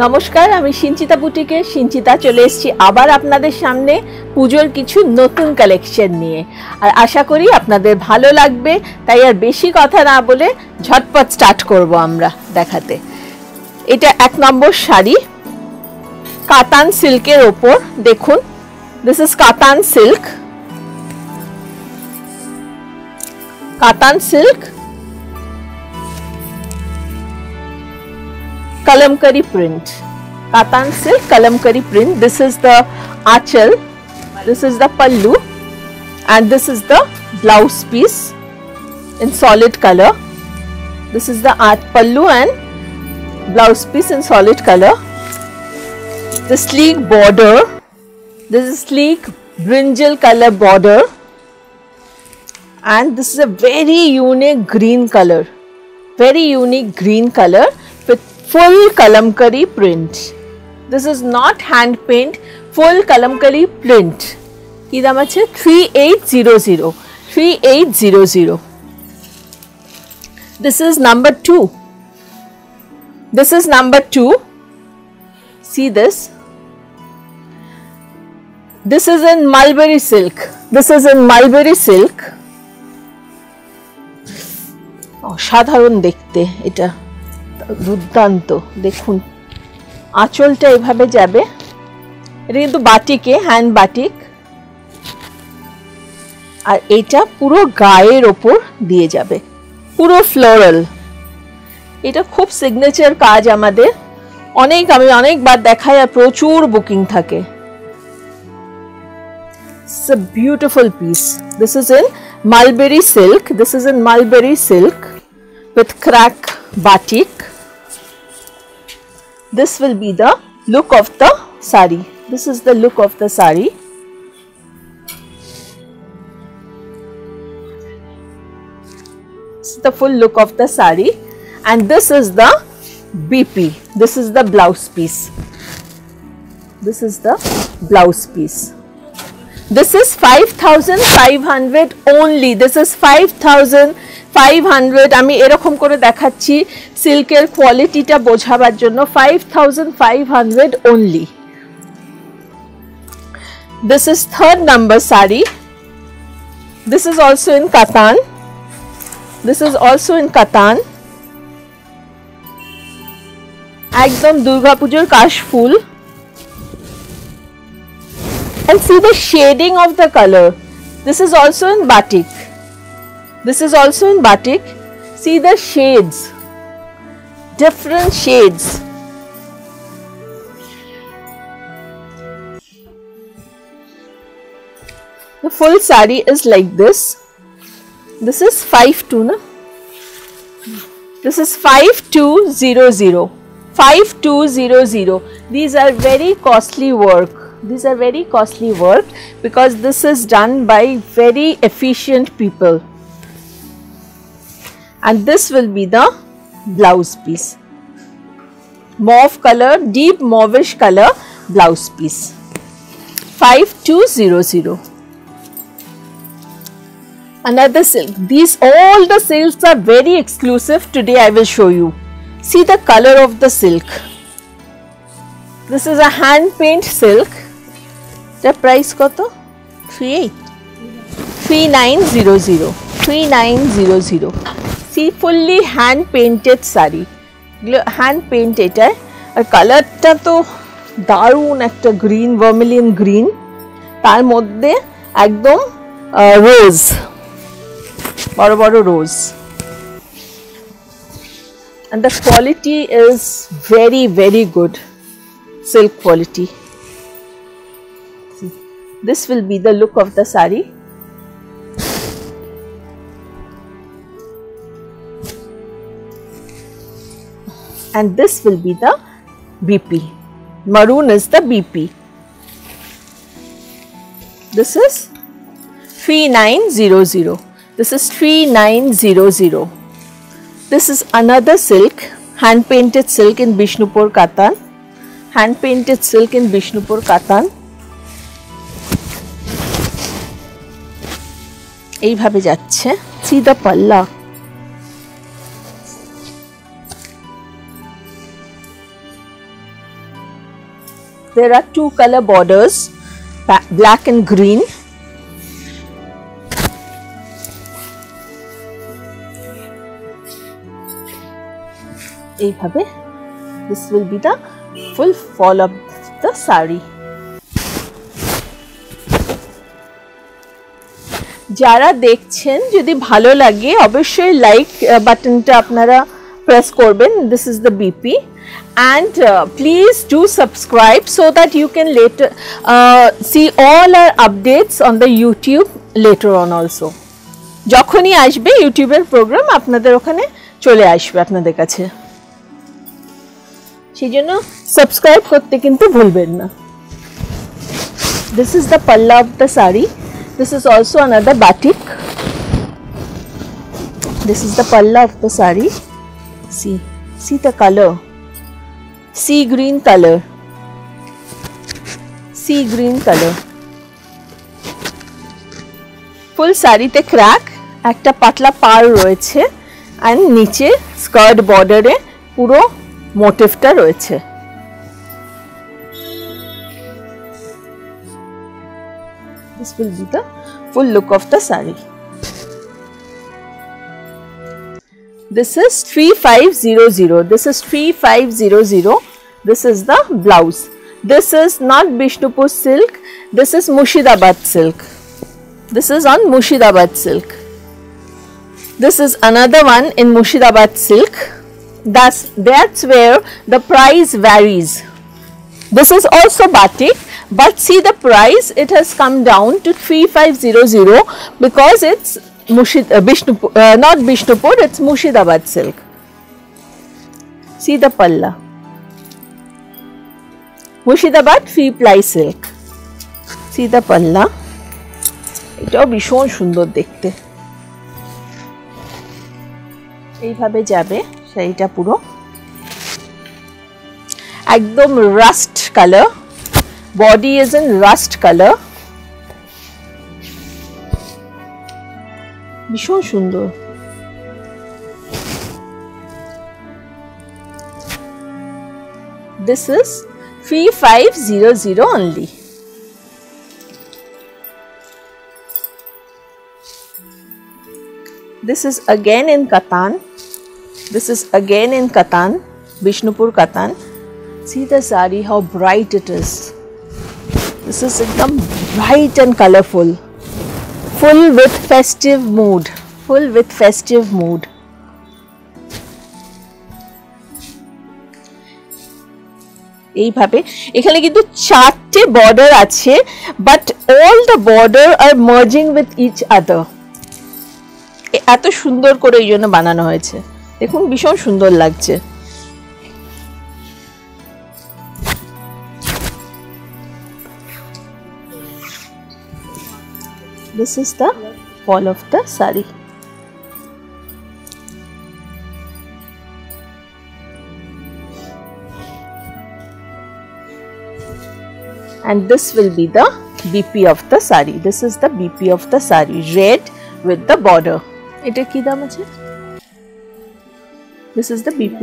নমস্কার, আমি সিঞ্চিতা বুটিকে সিঞ্চিতা চলে এসেছি আবার আপনাদের সামনে পুজোর কিছু নতুন কালেকশন নিয়ে। আর আশা করি আপনাদের ভালো লাগবে, তাই আর বেশি কথা না বলে ঝটপট স্টার্ট করব আমরা দেখাতে। এটা 1 নম্বর শাড়ি, কাতান সিল্কের ওপর। দেখুন, দিস ইজ কাতান সিল্ক, কাতান silk kalamkari print, katan silk kalamkari print. This is the achal, this is the pallu, and this is the blouse piece in solid color. This is the pallu and blouse piece in solid color. The sleek border, this is sleek brinjal color border, and this is a very unique green color, very unique green color with full kalamkari print. This is not hand paint, full kalamkari print. কি দাম আছে? 3800, 3800. This is number 2. This is number 2. See this. This is in mulberry silk. This is in mulberry silk. অসাধারণ দেখতে, এটা দুর্দান্ত। দেখুন আঁচলটা এভাবে যাবে, এটা কিন্তু বাটিকে, হ্যান্ড বাটিক, আর এটা পুরো গায়ের ওপর দিয়ে যাবে, পুরো ফ্লোরাল। এটা খুব সিগনেচার কাজ আমাদের, আমি অনেকবার দেখাই আর প্রচুর বুকিং থাকে। It's a beautiful piece. This is in mulberry silk. This is in mulberry silk with crack batik. This will be the look of the sari. This is the look of the sari. This is the full look of the sari, and this is the BP. This is the blouse piece. This is the blouse piece. This is 5500 only. This is 5500. আমি এরকম করে দেখাচ্ছি সিল্কের কোয়ালিটিটা বোঝাবার জন্য। 5500 only. This is 3rd number sari. This is also in katan. This is also in katan. একদম দুর্গা পূজার কাশফুল। And see the shading of the color. This is also in batik. This is also in batik. See the shades, different shades. The full sari is like this. This is 52, na? This is 5200. 5200. These are very costly work. These are very costly work because this is done by very efficient people. And this will be the blouse piece. Mauve color, deep mauvish color blouse piece. 5200. Another silk. All the silks are very exclusive. Today I will show you. See the color of the silk. This is a hand paint silk. The price কত? 3900. 3900. See, fully hand painted sari. Hand paint এটা, আর কালারটা তো দারুণ একটা green, vermilion green, তার মধ্যে একদম রোজ, বড় বড় রোজ। And the quality is very, very good silk quality. This will be the look of the sari. And this will be the BP. Maroon is the BP. This is 3900. This is 3900. This is another silk, hand painted silk in Bishnupur Katan. Hand painted silk in Bishnupur Katan. এইভাবে যাচ্ছে। See the palla. There are two color borders, black and green. এইভাবে this will be the full fall of the sari. যারা দেখছেন যদি ভালো লাগে অবশ্যই like বাটনটা আপনারা প্রেস করবেন. This is the BP and please do subscribe so that you can later see all our updates on the YouTube later on also. যখনই আসবে ইউটিউবের প্রোগ্রাম আপনাদের ওখানে চলে আসবে আপনাদের কাছে, সেই জন্য সাবস্ক্রাইব করতে কিন্তু ভুলবেন না. This is the palla of the sari. This is also another batik. This is the palla of the sari. See the color. Sea green color. Sea green color. Full sari te crack. একটা পাতলা পাড় রয়েছে and নিচে skirt বর্ডারে পুরো মোটিভটা রয়েছে. This will be the full look of the sari. This is 3500. This is 3500. This is the blouse. This is not Bishnupur silk. This is Murshidabad silk. This is on Murshidabad silk. This is another one in Murshidabad silk. That's where the price varies. This is also batik, but see the price, it has come down to 3500 because it's Bishnupur, not Bishnupur, it's Murshidabad silk. See the palla. Murshidabad 3-ply silk. See the palla. এটাও ভীষণ সুন্দর দেখতে. এইভাবে যাবে শাড়িটা পুরো একদম rushed colour. Body is in rushed colour. ভীষণ সুন্দর. This is 3500 only. This is again in Katan. This is again in Katan, Bishnupur Katan. See the sari, how bright it is. This is एकदम bright and colorful, full with festive mood, full with festive mood. এইভাবে এখানে কিন্তু 4টে border আছে, but all the border are merging with each other. এত সুন্দর করে এই জন্য বানানো হয়েছে, দেখুন ভীষণ সুন্দর লাগছে. This is the fall of the sari. And this will be the BP of the sari. This is the BP of the sari, red with the border. Eta ki dam ache? This is the BP.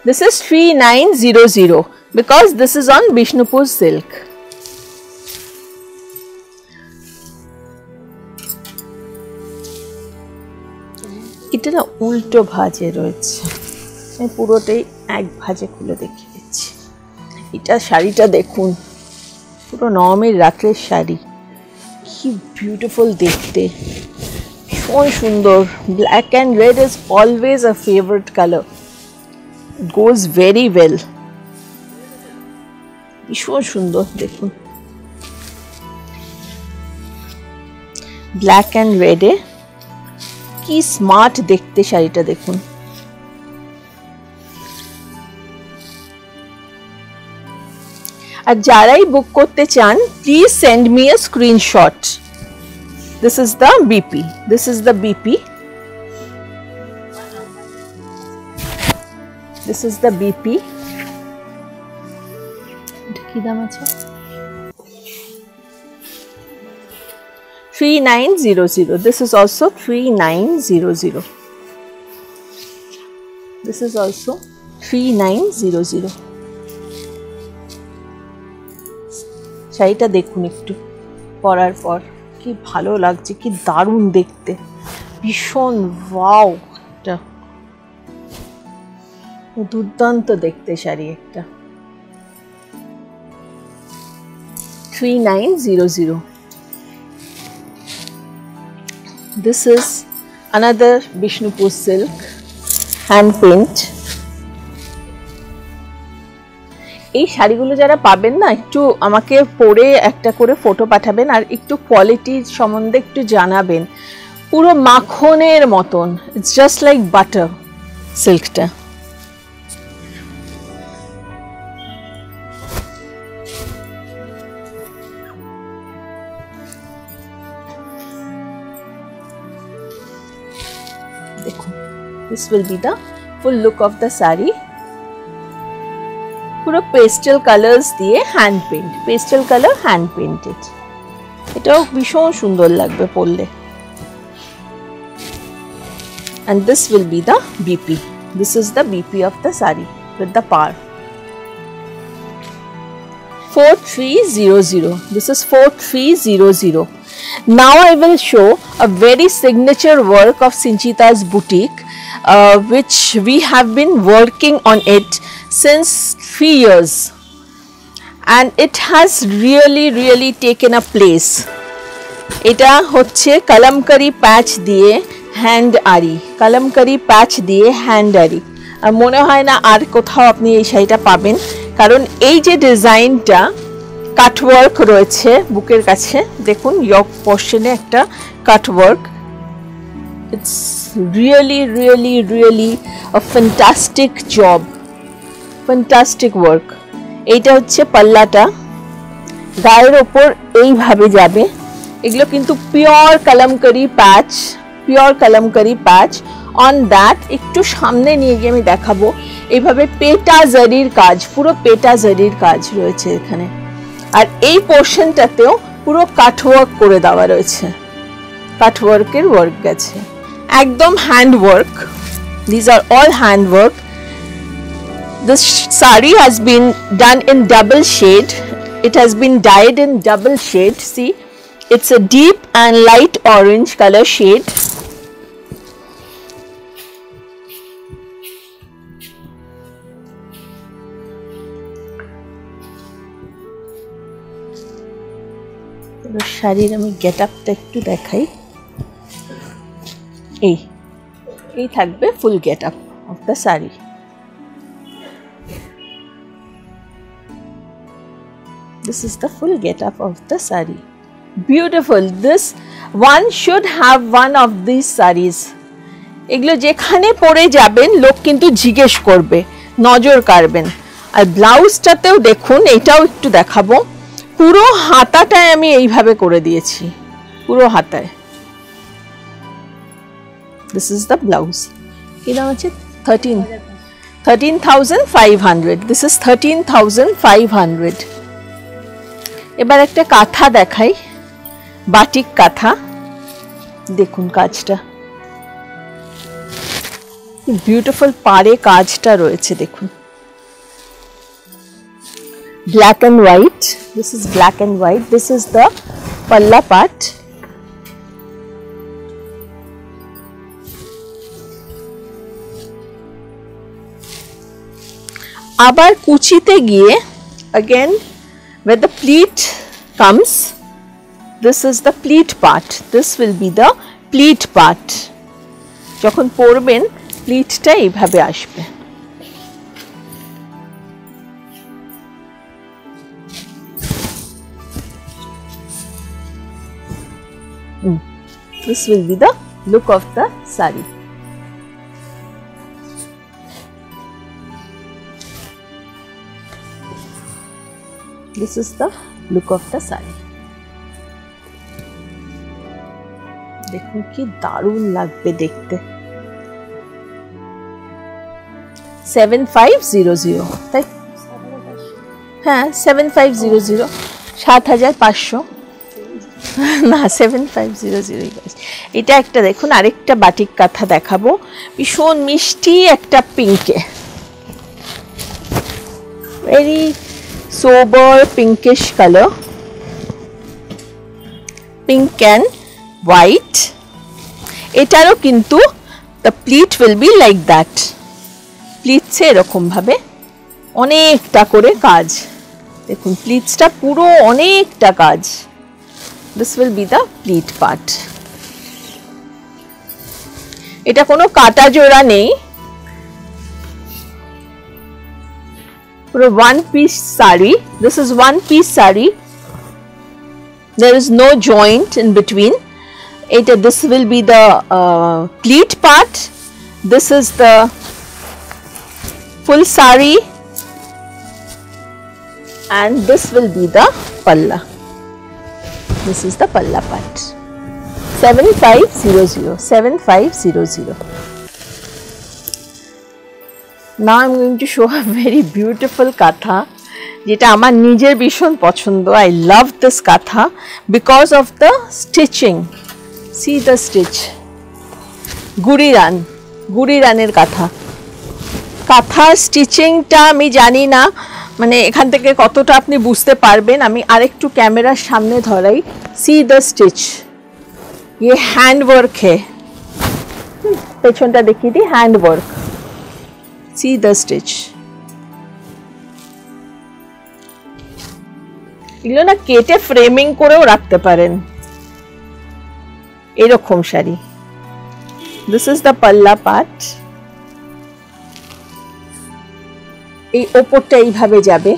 This is 3900 because this is on Bishnupur silk. এটা না উল্টো ভাঁজে রয়েছে, আমি পুরোটাই এক ভাঁজে খুলে দেখিয়ে দিচ্ছি. এটা শাড়িটা দেখুন, পুরো নরমের রাত্রের শাড়ি, কি বিউটিফুল দেখতে, ভীষণ সুন্দর. Black and red is always a favourite colour, it goes very well. ভীষণ সুন্দর দেখুন, ব্ল্যাক অ্যান্ড রেডে কি স্মার্ট দেখতে শাড়িটা দেখুন. আর যারাই বুক করতে চান please send me a screenshot. This is the BP. This is the BP. This is the BP. কি দাম আছে? 3900. This is also 3900. This is also 3900. শাড়িটা দেখুন একটু পরার পর কি ভালো লাগছে, কি দারুণ দেখতে, ভীষণ ওয়াও, একটা দুর্দান্ত দেখতে শাড়ি একটা। 3900. This is another Bishnupur silk hand paint. এই শাড়িগুলো যারা পাবেন না, একটু আমাকে পরে একটা করে ফটো পাঠাবেন আর একটু কোয়ালিটি সম্বন্ধে একটু জানাবেন। পুরো মাখনের মতন, ইটস জাস্ট লাইক বাটার সিল্কটা। দেখুন, this will be the full look of the saree. পুরো পেস্টেল কালার্স দিয়ে hand paint, pastel colour hand painted. এটাও ভীষণ সুন্দর লাগবে পরলে। And this will be the BP. This is the BP of the saree with the par. 4300. This is 4300. Now I will show a very signature work of Sinchita's boutique, which we have been working on it since 3 years, and it has really taken a place. এটা হচ্ছে কালামকারি প্যাচ দিয়ে hand আরি, কালামকারি প্যাচ দিয়ে hand আরি। আর মনে হয় না আর কোথাও আপনি এই শাড়িটা পাবেন, কারণ এই যে ডিজাইনটা কাটওয়ার্ক রয়েছে বুকের কাছে, দেখুন ইয়ক পোর্শনে একটা cutwork. It's really a fantastic job, fantastic work. এইটা হচ্ছে পাল্লাটা, গায়ের ওপর এইভাবে যাবে। এগুলো কিন্তু pure kalamkari patch, pure kalamkari patch. On that একটু সামনে নিয়ে গিয়ে আমি দেখাবো, এইভাবে পেটা জারির কাজ, পুরো পেটা জারির কাজ রয়েছে এখানে। আর এই পোর্শনটাতেও পুরো কাটওয়ার্ক করে দেওয়া রয়েছে, কাটওয়ার্কের ওয়ার্ক গেছে, একদম hand work. These are all hand work. This saree has been done in double shade. It has been dyed in double shade. See, it's a deep and light orange color shade. শাড়ির আমি gate আপটা একটু দেখাই। এই থাকবে full get up of the sari. This is the full get up of the saree. Beautiful. This one should have one of these sarees. এগুলো যেখানে পরে যাবেন লোক কিন্তু জিজ্ঞেস করবে, নজর কাড়বেন। আর ব্লাউজটাতেও দেখুন, এটাও একটু দেখাবো, পুরো হাতাটায় আমি এইভাবে করে দিয়েছি, পুরো হাতায়। This is the blouse. কি দাম আছে? 13,500. This is 13,500. এবার একটা কাঁথা দেখাই, বাটিক কাঁথা। দেখুন কাজটা, বিউটিফুল পাড়ে কাজটা রয়েছে দেখুন। Black and white, this is black and white. This is the পাল্লা পার্ট। আবার কুচিতে গিয়ে again where the pleat comes, this is the pleat part. This will be the pleat part. যখন পরবেন প্লিটটা এইভাবে আসবে। This will be the look of the saree. This is the look of the saree. দেখুন কি দারুণ লাগবে দেখতে। 7500, তাই হ্যাঁ 7500, 7500 না 7500। এটা একটা দেখুন, আরেকটা বাটিক কাঁথা দেখাবো, ভীষণ মিষ্টি একটা পিঙ্কে, very sober pinkish color. pink and white. এটারও কিন্তু the pleat will be like that. pleats এরকম ভাবে অনেকটা করে কাজ, দেখুন প্লিটসটা পুরো অনেকটা কাজ. This will be the pleat part. এটা কোনো কাটা জোড়া নেই, পুরো one piece saree. This is one piece saree. There is no joint in between. This will be the pleat part. This is the full saree, and this will be the palla. This is the palla part. 7500. 7500. Now I am going to show a very beautiful katha যেটা আমার নিজের ভীষণ পছন্দ. I love this katha because of the stitching. See the stitch. গুড়িরানের কাঁথা. কাঁথার স্টিচিংটা আমি জানি না মানে এখান থেকে কতটা আপনি বুঝতে পারবেন, আমি আরেকটু ক্যামেরার সামনে ধরাই. See the stitch. ये हैंड वर्क है, পেছনটা দেখিয়ে দিই, hand work. See the stitch. এগুলো না কেটে ফ্রেমিং করেও রাখতে পারেন এরকম sari. This is the palla part. এই ওপরটা এইভাবে যাবে,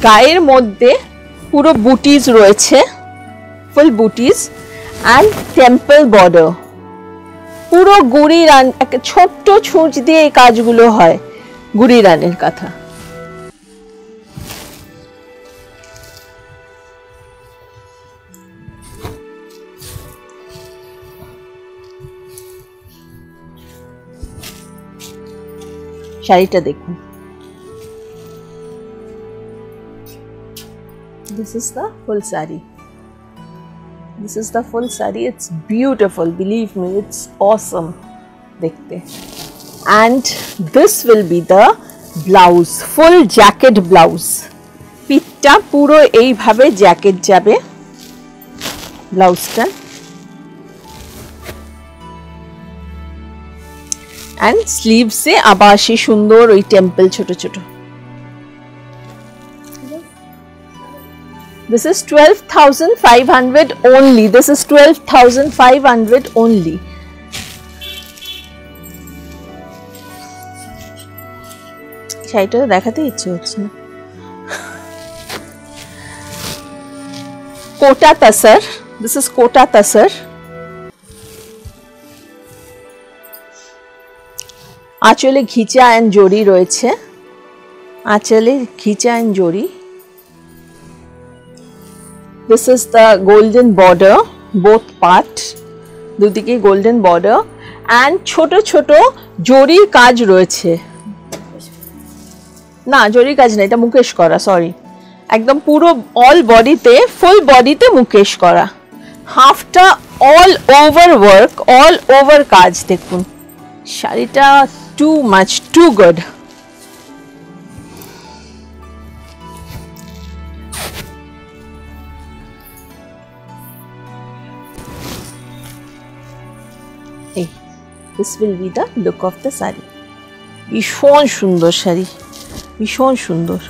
গায়ের মধ্যে পুরো বুটিজ রয়েছে, ফুল বুটিজ অ্যান্ড টেম্পল বর্ডার. পুরো গুড়িরান, একটা ছোট্ট ছুঁচ দিয়ে এই কাজগুলো হয়. গুড়িরানের কাঁথা. শাড়িটা দেখুন. This is the full saree. This is the full saree. It's beautiful. Believe me, it's awesome. Dekhte. And this will be the blouse. Full jacket blouse. Pitta puro ei bhabe jacket jabe. Blouse ta. And sleeves e abar she সুন্দর ওই temple ছোট ছোট. This is 12,500 only. This is 12,500 only. শাড়িটা দেখাতে ইচ্ছে হচ্ছে না. কোটা তাসার. This is কোটা তাসার. আঁচলে ঘিচা এন্ড জড়ি রয়েছে. আঁচলে ghicha and zari. This is the golden border, both part. দুদিকে golden border and ছোট ছোট জরির কাজ রয়েছে. না জরির কাজ না, এটা মুকেশ করা, সরি. একদম পুরো অল বডিতে, ফুল বডিতে মুকেশ করা. হাফটা all over work, all over কাজ. দেখুন শাড়িটা too much, too good. This will be the look of the saree. ভীষণ সুন্দর শাড়ি, ভীষণ সুন্দর.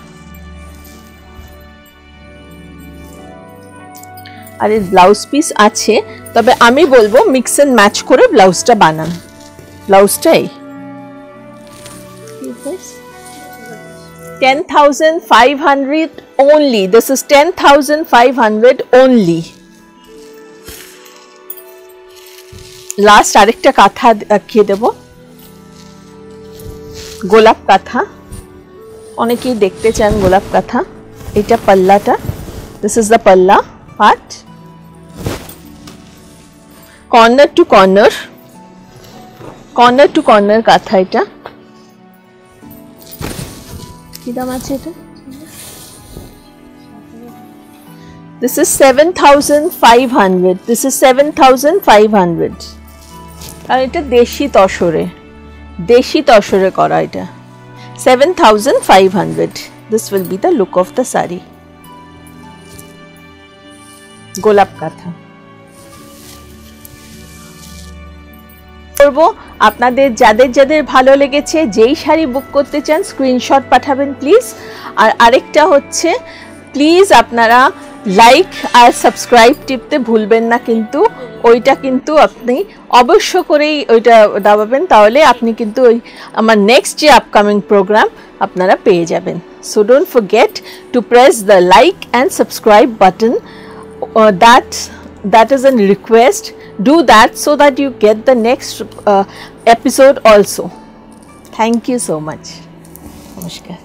আর এর ব্লাউজ পিস আছে, তবে আমি বলবো মিক্স এন্ড ম্যাচ করে ব্লাউজটা বানান. ব্লাউজটাই 10,500 only. This is 10,500 only. Last আরেকটা কাঁথা দেখিয়ে দেব, গোলাপ কাঁথা. অনেকেই দেখতে চান গোলাপ কাঁথা. এটা পাল্লাটা. দিস ইজ দ্য পাল্লা part. Corner to corner, corner to corner কাঁথা. এটা কি দাম আছে এটা? This is 7,500. This is 7,500. আর এটা দেশি তসরে, দেশি তসরে করা. এটা 7,500. This will be the look of the saree. গোলাপ কাঁথা করব। আপনাদের যাদের যাদের ভালো লেগেছে, যেই শাড়ি বুক করতে চান স্ক্রিনশট পাঠাবেন প্লিজ। আর আরেকটা হচ্ছে, প্লিজ আপনারা লাইক আর সাবস্ক্রাইব টিপতে ভুলবেন না, কিন্তু ওইটা কিন্তু আপনি অবশ্য করেই ওইটা দাবাবেন, তাহলে আপনি কিন্তু ওই আমার নেক্সট যে আপকামিং প্রোগ্রাম আপনারা পেয়ে যাবেন। So don't forget to press the like and subscribe button, that is a request. Do that so that you get the next episode also. Thank you so much. Namaskar.